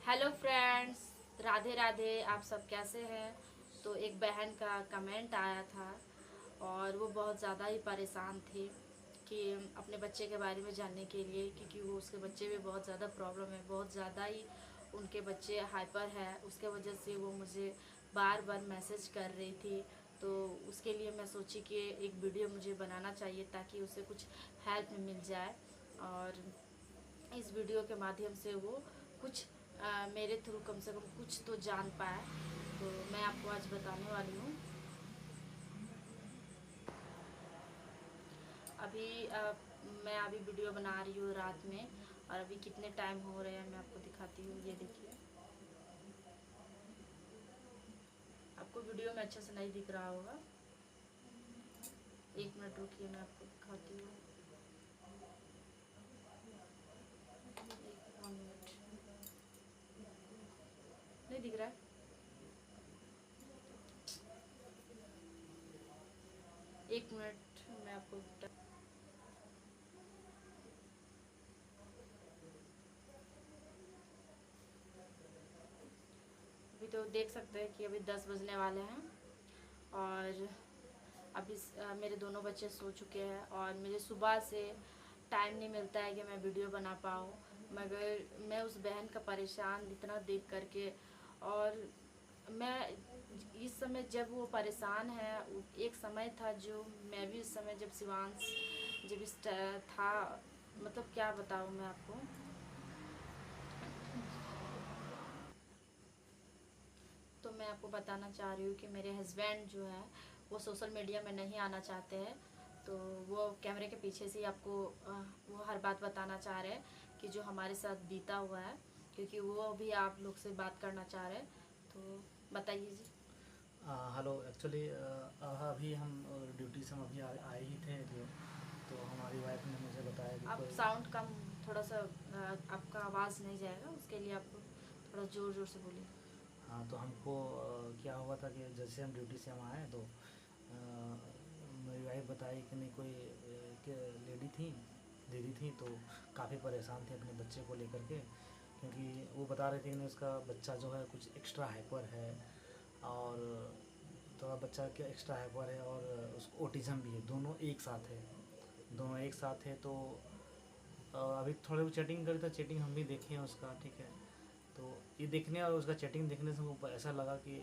Hello friends, Radhe Radhe. आप सब कैसे हैं? तो एक बहन का कमेंट आया था और वो बहुत ज़्यादा ही परेशान थी कि अपने बच्चे के बारे में जानने के लिए, क्योंकि वो उसके बच्चे में बहुत ज़्यादा प्रॉब्लम है, बहुत ज़्यादा ही उनके बच्चे हाइपर है। उसके वजह से वो मुझे बार बार मैसेज कर रही थी। तो उसके लिए मैं सोची कि एक वीडियो मुझे बनाना चाहिए ताकि उसे कुछ हेल्प मिल जाए, और इस वीडियो के माध्यम से वो कुछ मेरे थ्रू कम से कम कुछ तो जान पाए। तो मैं आपको आज बताने वाली हूँ। अभी मैं अभी वीडियो बना रही हूँ रात में, और अभी कितने टाइम हो रहे हैं मैं आपको दिखाती हूँ। ये देखिए, आपको वीडियो में अच्छे से नहीं दिख रहा होगा। एक मिनट रुकिए, मैं आपको दिखाती हूँ। एक 1 मिनट, नहीं दिख रहा है। एक मिनट, मैं आपको अभी तो देख सकते हैं कि अभी 10 बजने वाले हैं, और अभी मेरे दोनों बच्चे सो चुके हैं और मुझे सुबह से टाइम नहीं मिलता है कि मैं वीडियो बना पाऊँ। मगर मैं उस बहन का परेशान इतना देख करके, और मैं इस समय जब वो परेशान है, एक समय था जो मैं भी उस समय जब शिवांश जब इस था, मतलब क्या बताऊँ मैं आपको। तो मैं आपको बताना चाह रही हूँ कि मेरे हस्बैंड जो है वो सोशल मीडिया में नहीं आना चाहते हैं। तो वो कैमरे के पीछे से ही आपको वो हर बात बताना चाह रहे हैं कि जो हमारे साथ बीता हुआ है, क्योंकि वो भी आप लोग से बात करना चाह रहे हैं। तो बताइए जी। हेलो। एक्चुअली अभी हम ड्यूटी से हम अभी आए ही थे जो। तो हमारी वाइफ ने मुझे बताया कि आप कोई। साउंड कम, थोड़ा सा आपका आवाज़ नहीं जाएगा, उसके लिए आप थोड़ा ज़ोर ज़ोर से बोलिए। हाँ, तो हमको क्या हुआ था कि जैसे हम ड्यूटी से हम आए तो मेरी वाइफ बताई कि नहीं कोई लेडी थी, दीदी थी, तो काफ़ी परेशान थी अपने बच्चे को लेकर के, क्योंकि वो बता रहे थे कि उसका बच्चा जो है कुछ एक्स्ट्रा हाइपर है, और थोड़ा बच्चा क्या एक्स्ट्रा हाइपर है और उसको ओटिज़म भी है, दोनों एक साथ है। दोनों एक साथ है तो अभी थोड़े वो चैटिंग करी था, चैटिंग हम भी देखे हैं उसका, ठीक है। तो ये देखने और उसका चैटिंग देखने से हमको ऐसा लगा कि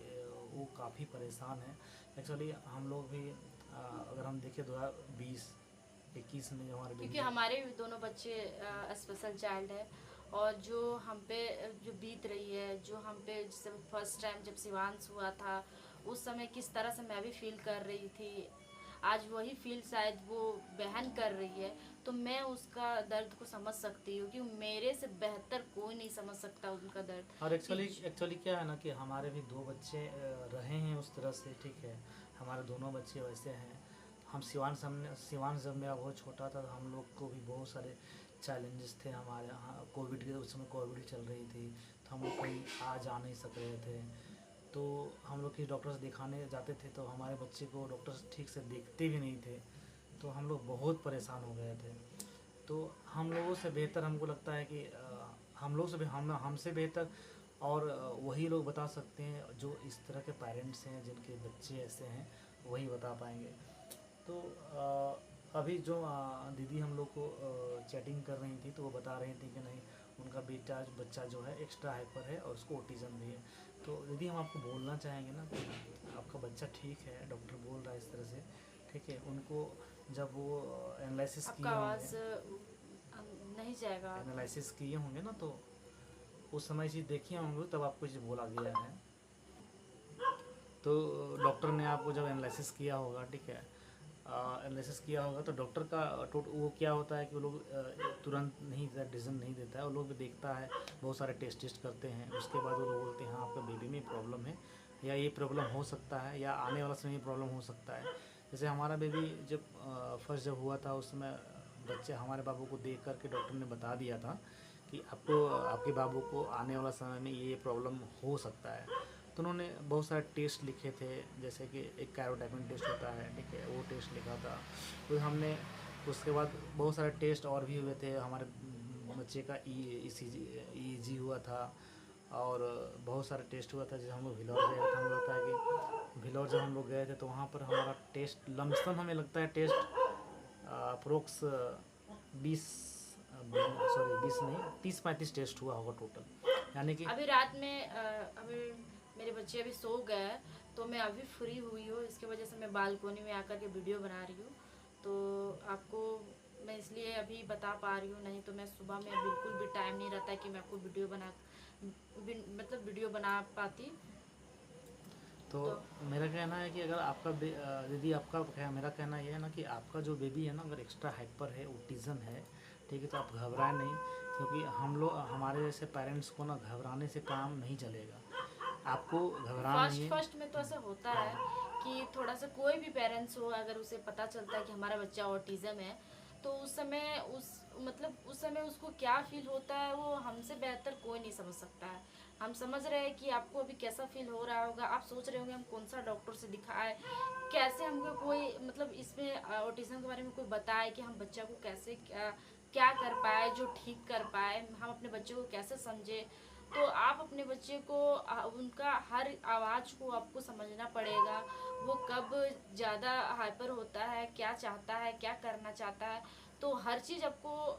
वो काफ़ी परेशान है। एक्चुअली हम लोग भी अगर हम देखें 2020-21 में जो हमारे क्योंकि बेबी है। हमारे भी दोनों बच्चे स्पेशल चाइल्ड है, और जो हम पे जो बीत रही है, जो हम पे जैसे फर्स्ट टाइम जब शिवांश हुआ था, उस समय किस तरह से मैं भी फील कर रही थी, आज वही फील शायद वो बहन कर रही है। तो मैं उसका दर्द को समझ सकती हूँ कि मेरे से बेहतर कोई नहीं समझ सकता उनका दर्द। और कि एक्चुअली एक्चुअली क्या है ना कि हमारे भी दो बच्चे रहे हैं उस तरह से, ठीक है। हमारे दोनों बच्चे वैसे हैं। हम सिवान जब मेरा बहुत छोटा था तो हम लोग को भी बहुत सारे चैलेंजेस थे हमारे यहाँ। कोविड के उस समय कोविड चल रही थी, तो हम लोग कहीं आ जा नहीं सक रहे थे। तो हम लोग की डॉक्टर्स दिखाने जाते थे तो हमारे बच्चे को डॉक्टर्स ठीक से देखते भी नहीं थे, तो हम लोग बहुत परेशान हो गए थे। तो हम लोगों से बेहतर हमको लगता है कि हम लोग से भी हमसे बेहतर और वही लोग बता सकते हैं जो इस तरह के पेरेंट्स हैं जिनके बच्चे ऐसे हैं, वही बता पाएंगे। तो अभी जो दीदी हम लोग को चैटिंग कर रही थी तो वो बता रही थी कि नहीं उनका बच्चा जो है एक्स्ट्रा हाइपर है और उसको ओटिज़म भी है। तो दीदी हम आपको बोलना चाहेंगे ना कि आपका बच्चा ठीक है, डॉक्टर बोल रहा है इस तरह से, ठीक है। उनको जब वो एनालिसिस आपका किए होंगे आवाज़ नहीं जाएगा। एनालिसिस किए होंगे ना, तो उस समय चीज़ देखी होंगे तब आपको चीज़ बोला गया है। तो डॉक्टर ने आपको जब एनालिसिस किया होगा, ठीक है, एनालिसिस किया होगा तो डॉक्टर का वो क्या होता है कि वो लोग तुरंत नहीं डिसीजन नहीं देता है, वो लोग भी देखता है, बहुत सारे टेस्ट करते हैं, उसके बाद वो लोग बोलते हैं हाँ आपका बेबी में प्रॉब्लम है, या ये प्रॉब्लम हो सकता है, या आने वाला समय में प्रॉब्लम हो सकता है। जैसे हमारा बेबी जब फर्स्ट जब हुआ था उस समय बच्चे हमारे बाबू को देख करके डॉक्टर ने बता दिया था कि आपको आपके बाबू को आने वाला समय में ये प्रॉब्लम हो सकता है। तो उन्होंने बहुत सारे टेस्ट लिखे थे, जैसे कि एक कैरोटाइपिन टेस्ट होता है, ठीक है, वो टेस्ट लिखा था। तो हमने उसके बाद बहुत सारे टेस्ट और भी हुए थे हमारे बच्चे का, ई सी जी हुआ था, और बहुत सारे टेस्ट हुआ था। जैसे हम लोग भिलौर गए थे, हमें लगता है कि भिलौर जब हम लोग गए थे तो वहाँ पर हमारा टेस्ट लमसम हमें लगता है टेस्ट अप्रोक्स 20 सॉरी 20 नहीं 30-35 टेस्ट हुआ होगा टोटल, यानी कि अभी रात में अभी मेरे बच्चे अभी सो गए तो मैं अभी फ्री हुई हूँ, इसके वजह से मैं बालकोनी में आकर के वीडियो बना रही हूँ। तो आपको मैं इसलिए अभी बता पा रही हूँ, नहीं तो मैं सुबह में बिल्कुल भी टाइम नहीं रहता है कि मैं आपको वीडियो बना पाती। तो मेरा कहना है कि अगर आपका दीदी आपका मेरा कहना ये है ना कि आपका जो बेबी है ना अगर एक्स्ट्रा हाइपर है, ऑटिज़म है, ठीक है, तो आप घबराएं नहीं, क्योंकि हम लोग हमारे जैसे पेरेंट्स को ना घबराने से काम नहीं चलेगा। आपको घबराना नहीं है। फर्स्ट में तो ऐसा होता है कि थोड़ा सा कोई भी पेरेंट्स हो, अगर उसे पता चलता है कि हमारा बच्चा ऑटिज्म है, तो उस समय उसको क्या फील होता है वो हमसे बेहतर कोई नहीं समझ सकता है। हम समझ रहे हैं कि आपको अभी कैसा फील हो रहा होगा, आप सोच रहे होंगे हम कौन सा डॉक्टर से दिखाएं, कैसे हमको कोई इसमें ऑटिज्म के बारे में कोई बताए कि हम बच्चा को कैसे क्या कर पाए जो ठीक कर पाए, हम अपने बच्चे को कैसे समझे। तो आप अपने बच्चे को उनका हर आवाज़ को आपको समझना पड़ेगा, वो कब ज़्यादा हाइपर होता है, क्या चाहता है, क्या करना चाहता है। तो हर चीज़ आपको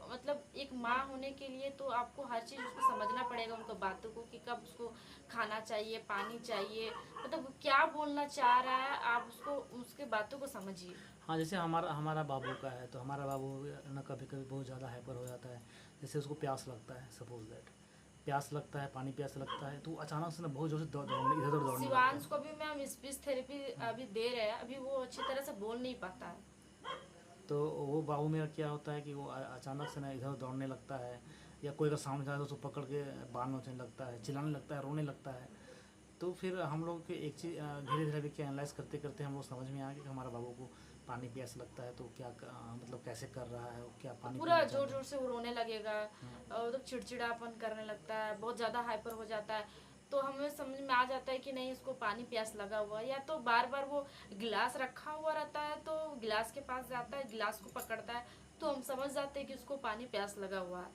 एक माँ होने के लिए तो आपको हर चीज़ उसको समझना पड़ेगा, उनको बातों को कि कब उसको खाना चाहिए, पानी चाहिए, वो क्या बोलना चाह रहा है, आप उसको उसके बातों को समझिए। हाँ, जैसे हमारा हमारा बाबू का है तो हमारा बाबू ना कभी कभी बहुत ज़्यादा हाइपर हो जाता है। जैसे उसको प्यास लगता है, सपोज दैट प्यास लगता है, पानी प्यास लगता है, तो अचानक से ना बहुत जोर से दौड़ने इधर उधर दौड़ने लगता शिवांश है। को भी मैम स्पीच थेरेपी अभी दे रहे हैं, अभी वो अच्छी तरह से बोल नहीं पाता है। तो वो बाबू मेरा क्या होता है कि वो अचानक से ना इधर दौड़ने लगता है, या कोई अगर सामने जाए तो उसको पकड़ के बाल नोचने लगता है, चिल्लाने लगता है, रोने लगता है। तो फिर हम लोग के एक चीज़ धीरे धीरे अभी क्या एनालाइज करते करते हम लोग समझ में आ गया कि हमारा बाबू को पानी प्यास लगता है, तो क्या मतलब कैसे कर रहा है, वो क्या पानी पूरा पीना जोर चाहता जोर है। से वो रोने लगेगा, चिड़चिड़ापन करने लगता है, बहुत ज़्यादा हाइपर हो जाता है। तो हमें समझ में आ जाता है कि नहीं, इसको पानी प्यास लगा हुआ है। या तो बार बार वो गिलास रखा हुआ रहता है तो गिलास के पास जाता है, गिलास को पकड़ता है, तो हम समझ जाते हैं कि उसको पानी प्यास लगा हुआ है।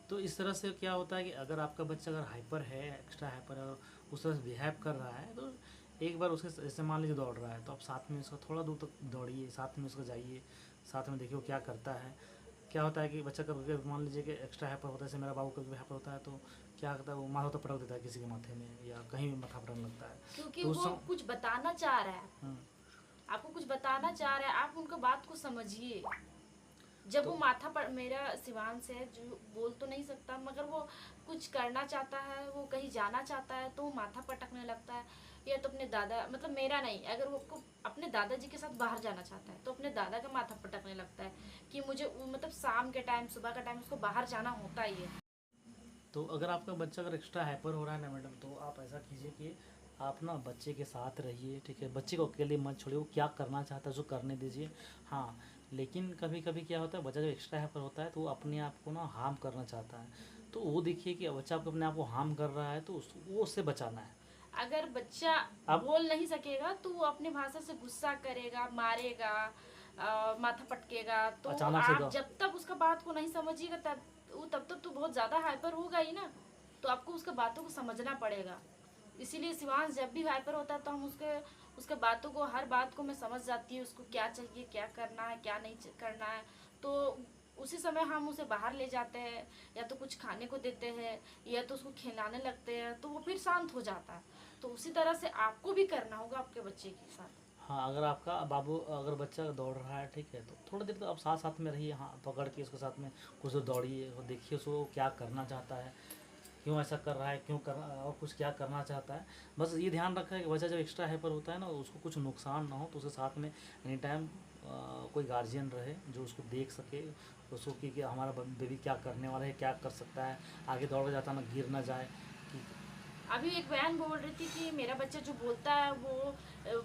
तो इस तरह से क्या होता है कि अगर आपका बच्चा अगर हाइपर है, एक्स्ट्रा हाइपर है, उस तरह से बिहेव कर रहा है, तो एक बार उसके जैसे मान लीजिए दौड़ रहा है तो आप साथ में उसका थोड़ा दूर तक दौड़िए, साथ में उसको जाइए, साथ में देखिए वो क्या करता है। क्या होता है कि बच्चा कभी कभी मान लीजिए कि एक्स्ट्रा हाइपर होता है, जैसे मेरा बाबू कभी हाइपर होता है तो क्या करता है, वो माथा तो पटक देता है किसी के माथे में या कहीं भी माथा पटकने लगता है। क्योंकि तो उस वो कुछ बताना चाह रहा है, हम्म, आपको कुछ बताना चाह रहा है, आप उनका बात को समझिए। जब तो वो माथा पर, मेरा शिवांश है जो बोल तो नहीं सकता, मगर वो कुछ करना चाहता है, वो कहीं जाना चाहता है तो वो माथा पटकने लगता है। या तो अपने दादा, मेरा नहीं, अगर वो अपने दादाजी के साथ बाहर जाना चाहता है तो अपने दादा का माथा पटकने लगता है कि मुझे शाम के टाइम, सुबह का टाइम उसको बाहर जाना होता ही है। तो अगर आपका बच्चा अगर एक्स्ट्रा हाइपर हो रहा है ना मैडम, तो आप ऐसा कीजिए कि आप ना बच्चे के साथ रहिए, ठीक है, बच्चे को अकेले मत छोड़िए, वो क्या करना चाहता है उसको करने दीजिए। हाँ, लेकिन कभी कभी क्या होता है, बच्चा जब एक्स्ट्रा हाइपर होता है तो वो अपने आप को ना हार्म करना चाहता है। तो वो देखिए कि बच्चा आपको अपने आप को हार्म कर रहा है तो वो उससे बचाना है। अगर बच्चा अब बोल नहीं सकेगा तो वो अपनी भाषा से गुस्सा करेगा, मारेगा, माथा पटकेगा, तो अचानक से आप जब तक उसका बात को नहीं समझिएगा तब तक तो बहुत ज़्यादा हाइपर होगा ही ना। तो आपको उसके बातों को समझना पड़ेगा। इसीलिए शिवांश जब भी हाइपर होता है तो हम उसके उसके बातों को, हर बात को मैं समझ जाती हूँ, उसको क्या चाहिए, क्या करना है, क्या नहीं करना है। तो उसी समय हम उसे बाहर ले जाते हैं, या तो कुछ खाने को देते हैं, या तो उसको खिलाने लगते हैं, तो वो फिर शांत हो जाता है। तो उसी तरह से आपको भी करना होगा आपके बच्चे के साथ। हाँ, अगर आपका बाबू अगर बच्चा दौड़ रहा है, ठीक है, तो थोड़ा देर तो आप साथ साथ में रहिए, हाँ पकड़ के उसके साथ में कुछ देर दौड़िए और देखिए उसको क्या करना चाहता है, क्यों ऐसा कर रहा है, क्यों कर और कुछ क्या करना चाहता है। बस ये ध्यान रखा है कि बच्चा जब एक्स्ट्रा हाइपर होता है ना, उसको कुछ नुकसान ना हो, तो उसके साथ में एनी टाइम कोई गार्जियन रहे जो उसको देख सके, उसको कि हमारा बेबी क्या करने वाला है, क्या कर सकता है, आगे दौड़ जाता ना गिर ना जाए कि अभी एक बहन बोल रही थी कि मेरा बच्चा जो बोलता है वो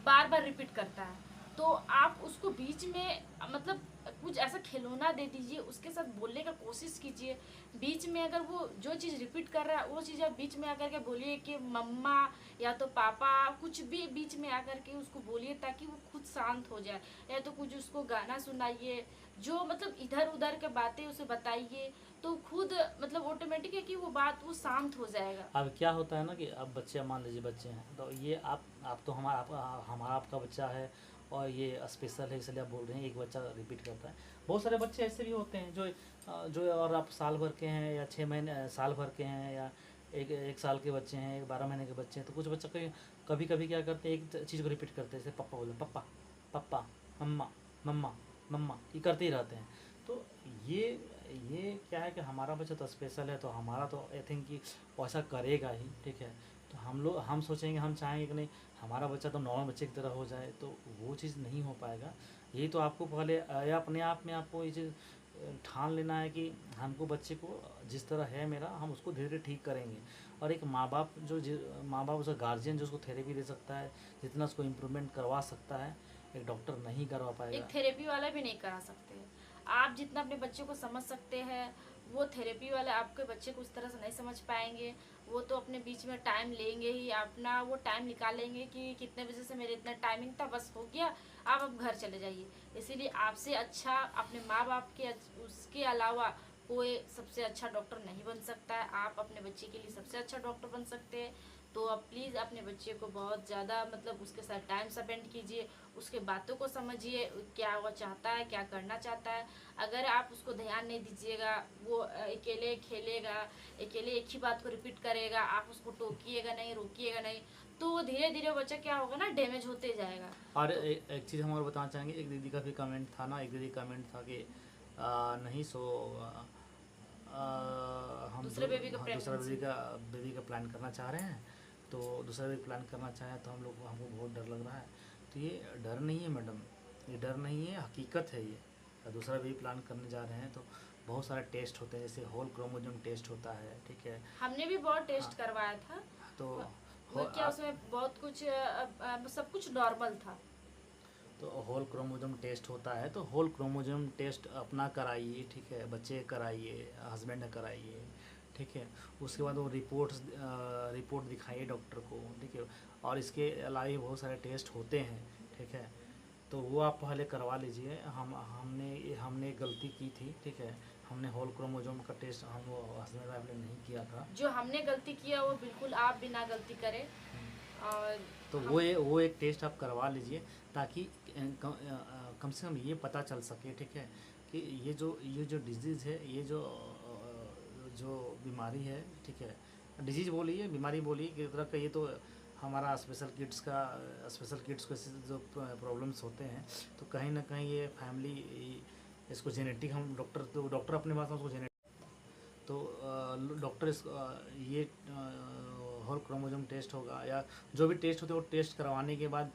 बार बार रिपीट करता है। तो आप उसको बीच में कुछ ऐसा खिलौना दे दीजिए, उसके साथ बोलने का कोशिश कीजिए। बीच में अगर वो जो चीज़ रिपीट कर रहा है वो चीज़ आप बीच में आकर के बोलिए कि मम्मा या तो पापा, कुछ भी बीच में आकर के उसको बोलिए ताकि वो खुद शांत हो जाए। या तो कुछ उसको गाना सुनाइए, जो इधर उधर के बातें उसे बताइए, तो खुद मतलब ऑटोमेटिक है कि वो बात वो शांत हो जाएगा। अब क्या होता है ना कि अब बच्चे, मान लीजिए बच्चे हैं, तो ये आप तो हमारा आपका बच्चा है और ये स्पेशल है इसलिए आप बोल रहे हैं एक बच्चा रिपीट करता है। बहुत सारे बच्चे ऐसे भी होते हैं जो और आप साल भर के हैं या 6 महीने साल भर के हैं या एक एक साल के बच्चे हैं, 12 महीने के बच्चे हैं। तो कुछ बच्चे कभी कभी क्या करते हैं, एक चीज़ को रिपीट करते हैं, जैसे पप्पा बोले पप्पा पप्पा, मम्मा मम्मा मम्मा, ये करते ही रहते हैं। तो ये ये क्या है कि हमारा बच्चा तो स्पेशल है, तो हमारा तो आई थिंक कि वैसा करेगा ही, ठीक है। तो हम सोचेंगे, हम चाहेंगे कि नहीं हमारा बच्चा तो नॉर्मल बच्चे की तरह हो जाए, तो वो चीज़ नहीं हो पाएगा। यही तो आपको पहले या अपने आप में आपको ये चीज़ ठान लेना है कि हमको बच्चे को जिस तरह है मेरा, हम उसको धीरे धीरे ठीक करेंगे। और एक माँ बाप उसका गार्जियन जो उसको थेरेपी दे सकता है, जितना उसको इम्प्रूवमेंट करवा सकता है, एक डॉक्टर नहीं करवा पाएगा। एक थेरेपी वाला भी नहीं करा सकते हैं। आप जितना अपने बच्चे को समझ सकते हैं, वो थेरेपी वाले आपके बच्चे को उस तरह से नहीं समझ पाएंगे। वो तो अपने बीच में टाइम लेंगे ही, अपना वो टाइम निकालेंगे कि कितने बजे से मेरे इतना टाइमिंग था, बस हो गया, आप अब घर चले जाइए। इसीलिए आपसे अच्छा अपने माँ बाप के उसके अलावा कोई सबसे अच्छा डॉक्टर नहीं बन सकता है। आप अपने बच्चे के लिए सबसे अच्छा डॉक्टर बन सकते हैं। तो आप प्लीज़ अपने बच्चे को बहुत ज़्यादा मतलब उसके साथ टाइम स्पेंड कीजिए, उसके बातों को समझिए, क्या वो चाहता है, क्या करना चाहता है। अगर आप उसको ध्यान नहीं दीजिएगा, वो अकेले खेलेगा, अकेले एक ही बात को रिपीट करेगा, आप उसको टोकिएगा नहीं, रोकिएगा नहीं, तो धीरे धीरे बच्चा क्या होगा ना, डैमेज होते जाएगा। और तो एक चीज़ हम और बताना चाहेंगे, एक दीदी का भी कमेंट था ना, एक दीदी कमेंट था कि नहीं सो दूसरे बेबी का हाँ, दूसरा प्रेगनेंसी बेबी का प्लान करना चाह रहे हैं। तो दूसरा बेबी प्लान करना चाहें तो हमको बहुत डर लग रहा है। तो ये डर नहीं है मैडम, ये डर नहीं है, हकीकत है ये। दूसरा बेबी प्लान करने जा रहे हैं तो बहुत सारे टेस्ट होते हैं, जैसे होल क्रोमोसोम टेस्ट होता है, ठीक है। हमने भी बहुत हाँ, टेस्ट करवाया था। तो वो क्या आप उसमें बहुत कुछ सब कुछ नॉर्मल था। तो होल क्रोमोसोम टेस्ट होता है, तो होल क्रोमोसोम टेस्ट अपना कराइए, ठीक है, बच्चे कराइए, हस्बैंड कराइए, ठीक है। उसके बाद वो रिपोर्ट दिखाइए डॉक्टर को, ठीक है। और इसके अलावा बहुत सारे टेस्ट होते हैं, ठीक है। तो वो आप पहले करवा लीजिए। हमने गलती की थी, ठीक है। हमने होल क्रोमोसोम का टेस्ट हम हस्बैंड वाइफ ने नहीं किया था। जो हमने गलती किया वो बिल्कुल आप बिना गलती करें। और तो हम वो एक टेस्ट आप करवा लीजिए, ताकि कम से कम ये पता चल सके, ठीक है, कि ये जो डिजीज़ है, ये जो बीमारी है, ठीक है, डिजीज़ बोलिए, बीमारी बोलिए, किस तरह का ये तो हमारा स्पेशल किड्स को जो प्रॉब्लम्स होते हैं, तो कहीं ना कहीं ये फैमिली, इसको जेनेटिक, हम डॉक्टर अपने पास में उसको जेनेटिक, तो डॉक्टर ये होल क्रोमोसोम टेस्ट होगा या जो भी टेस्ट होते हैं, वो टेस्ट करवाने के बाद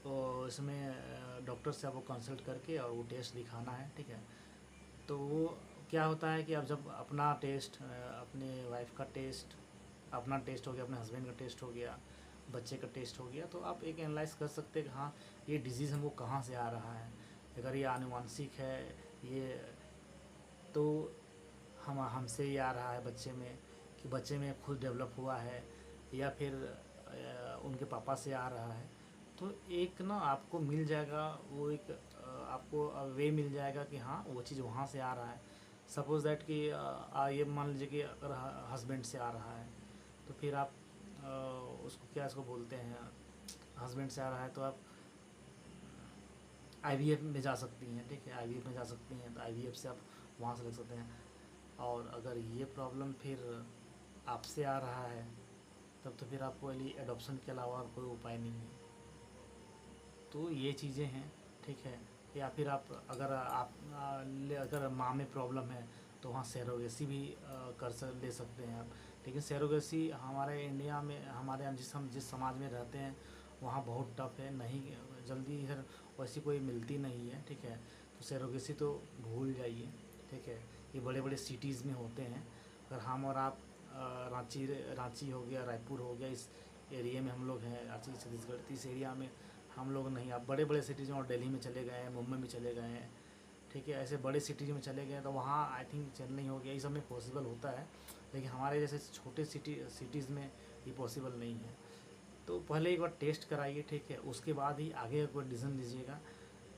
तो इसमें डॉक्टर से आपको कंसल्ट करके और वो टेस्ट दिखाना है, ठीक है। तो वो क्या होता है कि अब जब अपना टेस्ट, अपने वाइफ का टेस्ट, अपना टेस्ट हो गया, अपने हस्बैंड का टेस्ट हो गया, बच्चे का टेस्ट हो गया, तो आप एक एनालाइज कर सकते हैं कि हाँ ये डिजीज़ हमको कहाँ से आ रहा है। अगर ये आनुवांशिक है, ये तो हमसे ही आ रहा है बच्चे में, कि बच्चे में खुद डेवलप हुआ है, या फिर उनके पापा से आ रहा है। तो एक ना आपको मिल जाएगा, वो एक आपको वे मिल जाएगा कि हाँ वो चीज़ वहाँ से आ रहा है। सपोज़ दैट कि ये मान लीजिए कि अगर हस्बैंड से आ रहा है, तो फिर आप उसको बोलते हैं, हस्बैंड से आ रहा है, तो आप आईवीएफ में जा सकती हैं, ठीक है, आईवीएफ में जा सकती हैं, तो आईवीएफ से आप वहाँ से ले सकते हैं। और अगर ये प्रॉब्लम फिर आपसे आ रहा है, तब तो फिर आपको एडॉप्शन के अलावा और कोई उपाय नहीं है। तो ये चीज़ें हैं, ठीक है। या फिर आप अगर माँ में प्रॉब्लम है, तो वहाँ सैरोगेसी भी ले सकते हैं आप। लेकिन सैरोगेसी हमारे इंडिया में, हमारे यहाँ हम जिस समाज में रहते हैं, वहाँ बहुत टफ है, नहीं जल्दी इधर वैसी कोई मिलती नहीं है, ठीक है। तो सैरोगेसी तो भूल जाइए, ठीक है। ये बड़े बड़े सिटीज़ में होते हैं। अगर हम और आप रांची हो गया, रायपुर हो गया, इस एरिया में हम लोग हैं, रांची छत्तीसगढ़, इस एरिया में हम लोग नहीं। आप बड़े बड़े सिटीज़ में, और दिल्ली में चले गए हैं, मुंबई में चले गए हैं, ठीक है, ऐसे बड़े सिटीज़ में चले गए, तो वहाँ आई थिंक चेन्नई हो गया, ये सब में पॉसिबल होता है। लेकिन हमारे जैसे छोटे सिटीज़ में ये पॉसिबल नहीं है। तो पहले एक बार टेस्ट कराइए, ठीक है, उसके बाद ही आगे कोई डिसीज़न लीजिएगा।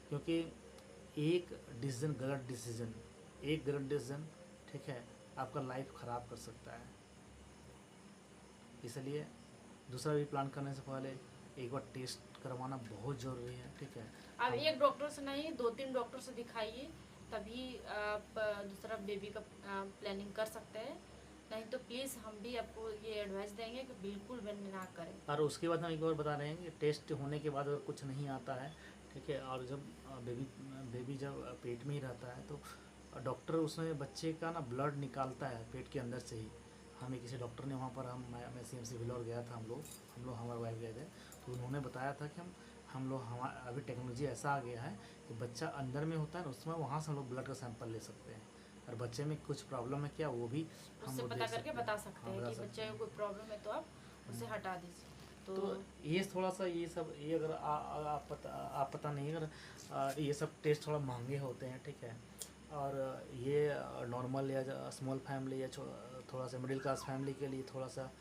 क्योंकि एक डिसीज़न, गलत डिसीज़न एक गलत डिसीजन, ठीक है, आपका लाइफ ख़राब कर सकता है। इसलिए दूसरा भी प्लान करने से पहले एक बार टेस्ट करवाना बहुत ज़रूरी है, ठीक है। आप एक डॉक्टर से नहीं 2-3 डॉक्टर से दिखाइए, तभी आप दूसरा बेबी का प्लानिंग कर सकते हैं। नहीं तो प्लीज़ हम भी आपको ये एडवाइस देंगे कि बिल्कुल भी ना करें। और उसके बाद हम एक बार बता रहे हैं कि टेस्ट होने के बाद अगर कुछ नहीं आता है, ठीक है, और जब बेबी जब पेट में ही रहता है तो डॉक्टर उसमें बच्चे का ना ब्लड निकालता है पेट के अंदर से ही। हमें किसी डॉक्टर ने वहाँ पर मैं CMC वेलोर गया था, हम लोग हमारे वाइफ गए थे, तो उन्होंने बताया था कि अभी टेक्नोलॉजी ऐसा आ गया है कि बच्चा अंदर में होता है ना, उसमें वहाँ से हम लोग ब्लड का सैंपल ले सकते हैं, और बच्चे में कुछ प्रॉब्लम है क्या वो भी हम उससे लोग पता देख करके सकते हैं। बता सकते हाँ, हैं बता कि सकते बच्चे हैं। को कोई प्रॉब्लम है तो आप उसे हटा दीजिए। तो ये थोड़ा सा ये सब ये अगर आप पता नहीं, अगर ये सब टेस्ट थोड़ा महंगे होते हैं, ठीक है, और ये नॉर्मल या स्मॉल फैमिली या थोड़ा सा मिडिल क्लास फैमिली के लिए थोड़ा सा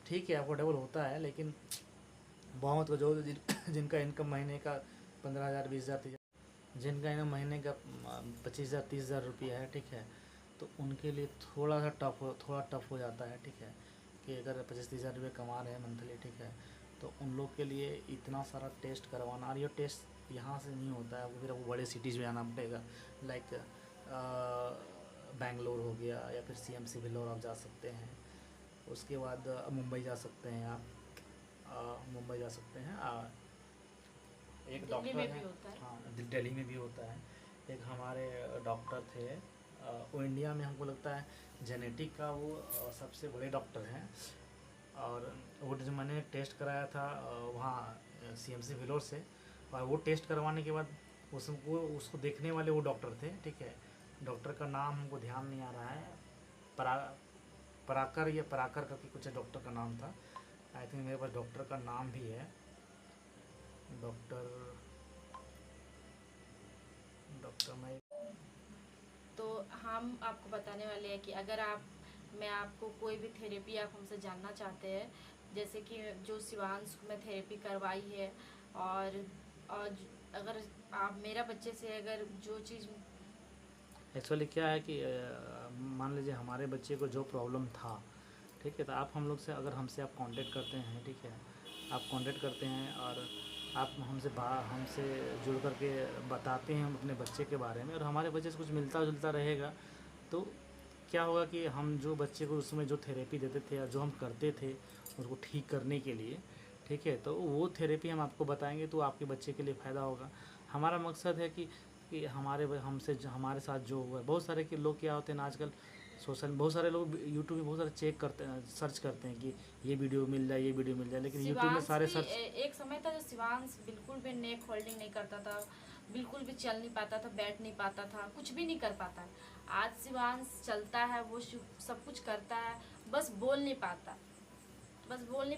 ठीक है, अफोर्डेबल होता है, लेकिन बहुत को जो जिनका इनकम महीने का 15,000 20,000 30,000, जिनका इनकम महीने का 25,000 30,000 रुपया है, ठीक है, तो उनके लिए थोड़ा टफ हो जाता है, ठीक है, कि अगर 25-30,000 रुपये कमा रहे हैं मंथली, ठीक है, तो उन लोग के लिए इतना सारा टेस्ट करवाना, और ये टेस्ट यहाँ से नहीं होता है, वो फिर आपको बड़े सिटीज़ में आना पड़ेगा, लाइक बेंगलोर हो गया, या फिर CMC वेलोर आप जा सकते हैं। उसके बाद मुंबई जा सकते हैं आप, मुंबई जा सकते हैं। एक दिल्ली डॉक्टर में है, भी होता है। हाँ दिल्ली में भी होता है। एक हमारे डॉक्टर थे, वो इंडिया में हमको लगता है जेनेटिक का वो सबसे बड़े डॉक्टर हैं, और वो जो मैंने टेस्ट कराया था वहाँ CMC वेलोर से, और वो टेस्ट करवाने के बाद उसको देखने वाले वो डॉक्टर थे, ठीक है, डॉक्टर का नाम हमको ध्यान नहीं आ रहा है, पराकर करके कुछ डॉक्टर का नाम था, आई थिंक मेरे पास डॉक्टर का नाम भी है, डॉक्टर मैं तो हम आपको बताने वाले हैं कि अगर मैं आपको कोई भी थेरेपी आप हमसे जानना चाहते हैं, जैसे कि जो शिवांश में थेरेपी करवाई है, और अगर आप मेरा बच्चे से अगर जो चीज़ एक्चुअली क्या है कि मान लीजिए हमारे बच्चे को जो प्रॉब्लम था, ठीक है, तो आप हम लोग से अगर हमसे आप कांटेक्ट करते हैं, ठीक है, आप कांटेक्ट करते हैं और आप हमसे जुड़ करके बताते हैं हम अपने बच्चे के बारे में, और हमारे बच्चे से कुछ मिलता जुलता रहेगा, तो क्या होगा कि हम जो बच्चे को उसमें जो थेरेपी देते थे और जो हम करते थे उसको ठीक करने के लिए, ठीक है, तो वो थेरेपी हम आपको बताएंगे तो आपके बच्चे के लिए फ़ायदा होगा। हमारा मकसद है कि हमारे साथ जो हुआ, बहुत सारे के लोग क्या होते हैं ना आजकल बहुत सारे लोग यूट्यूब में बहुत सारे चेक करते हैं, सर्च करते हैं कि ये वीडियो मिल जाए, ये वीडियो मिल जाए, लेकिन यूट्यूब में शिवांश सारे भी सर्च। एक समय था जो शिवांश बिल्कुल भी नेक होल्डिंग नहीं करता था, बिल्कुल भी चल नहीं पाता था, बैठ नहीं पाता था, कुछ भी नहीं कर पाता। आज शिवांश चलता है, वो सब कुछ करता है, बस बोल नहीं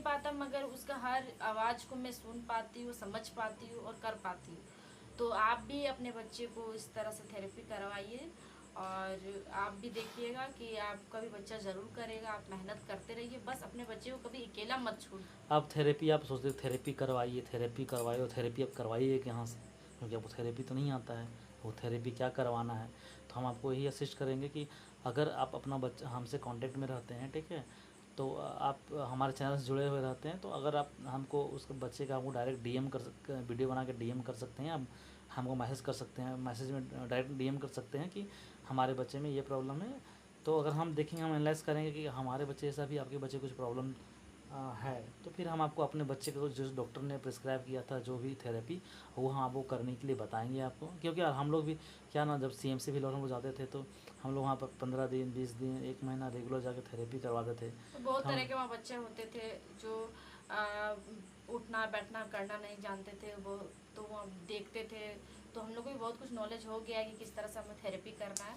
पाता, मगर उसका हर आवाज़ को मैं सुन पाती हूँ, समझ पाती हूँ और कर पाती हूँ। तो आप भी अपने बच्चे को इस तरह से थेरेपी करवाइए, और आप भी देखिएगा कि आपका भी बच्चा ज़रूर करेगा। आप मेहनत करते रहिए, बस अपने बच्चे को कभी अकेला मत छोड़िए। आप सोचते थेरेपी करवाइए, और थेरेपी आप करवाइए कहाँ से, क्योंकि आपको थेरेपी तो नहीं आता है, वो थेरेपी क्या करवाना है। तो हम आपको यही असिस्ट करेंगे कि अगर आप अपना बच्चा हमसे कांटेक्ट में रहते हैं, ठीक है, तो आप हमारे चैनल से जुड़े हुए रहते हैं, तो अगर आप हमको उस बच्चे का हमको डायरेक्ट DM कर सकते हैं, वीडियो बना के DM कर सकते हैं, आप हमको मैसेज कर सकते हैं, मैसेज में डायरेक्ट DM कर सकते हैं कि हमारे बच्चे में ये प्रॉब्लम है। तो अगर हम देखेंगे, हम एनालाइज करेंगे कि हमारे बच्चे जैसा भी आपके बच्चे कुछ प्रॉब्लम है, तो फिर हम आपको अपने बच्चे को जो डॉक्टर ने प्रिस्क्राइब किया था जो भी थेरेपी, वो हम आपको करने के लिए बताएंगे आपको। क्योंकि यार हम लोग भी क्या ना, जब CMC वेलोर हम जाते थे तो हम लोग वहाँ पर 15 दिन 20 दिन 1 महीना रेगुलर जाके थेरेपी करवाते थे। तो बहुत तरह के वहाँ बच्चे होते थे जो उठना बैठना करना नहीं जानते थे, वो तो वहाँ देखते थे, तो हम लोग को भी बहुत कुछ नॉलेज हो गया है कि किस तरह से हमें थेरेपी करना है।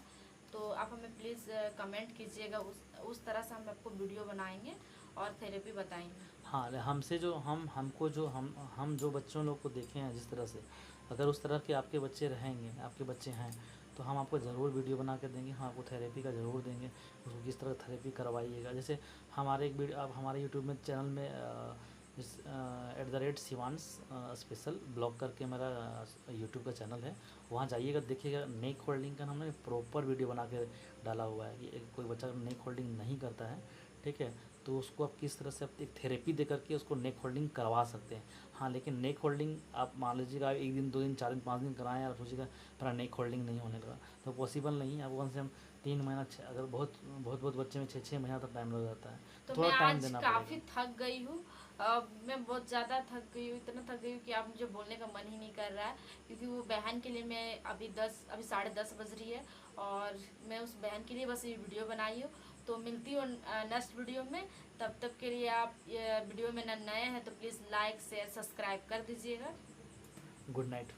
तो आप हमें प्लीज़ कमेंट कीजिएगा, उस तरह से हम आपको वीडियो बनाएंगे और थेरेपी बताएंगे। हाँ, हमसे जो हमको जो हम जो बच्चों लोग को देखे हैं जिस तरह से, अगर उस तरह के आपके बच्चे रहेंगे, आपके बच्चे हैं, तो हम आपको ज़रूर वीडियो बना के देंगे, हम आपको थेरेपी का ज़रूर देंगे, उसको किस तरह थेरेपी करवाइएगा। जैसे हमारे एक वीडियो आप हमारे यूट्यूब में चैनल में @शिवांश स्पेशल ब्लॉग करके मेरा यूट्यूब का चैनल है, वहाँ जाइएगा, देखिएगा। नेक होल्डिंग का हमने प्रॉपर वीडियो बना के डाला हुआ है कि कोई बच्चा नेक होल्डिंग नहीं करता है, ठीक है, तो उसको आप किस तरह से आप एक थेरेपी दे करके उसको नेक होल्डिंग करवा सकते हैं। हाँ, लेकिन नेक होल्डिंग आप मान लीजिएगा 1 दिन 2 दिन 4 दिन 5 दिन कराएं और सोचिएगा मेरा नेक होल्डिंग नहीं होने लगा, तो पॉसिबल नहीं है। आपको कम से कम 3 महीना, अगर बहुत बच्चे में 6 महीना तक टाइम लग जाता है, तो थोड़ा मैं टाइम आज देना काफ़ी पड़ेगा। थक गई हूँ। मैं बहुत ज़्यादा थक गई हूँ, इतना थक गई हूँ कि अब मुझे बोलने का मन ही नहीं कर रहा है, क्योंकि वो बहन के लिए मैं अभी 10 बज रही है और मैं उस बहन के लिए बस ये वीडियो बनाई हूँ। तो मिलती हूँ नेक्स्ट वीडियो में। तब तक के लिए आप ये वीडियो में नए हैं तो प्लीज़ लाइक शेयर सब्सक्राइब कर दीजिएगा। Good night.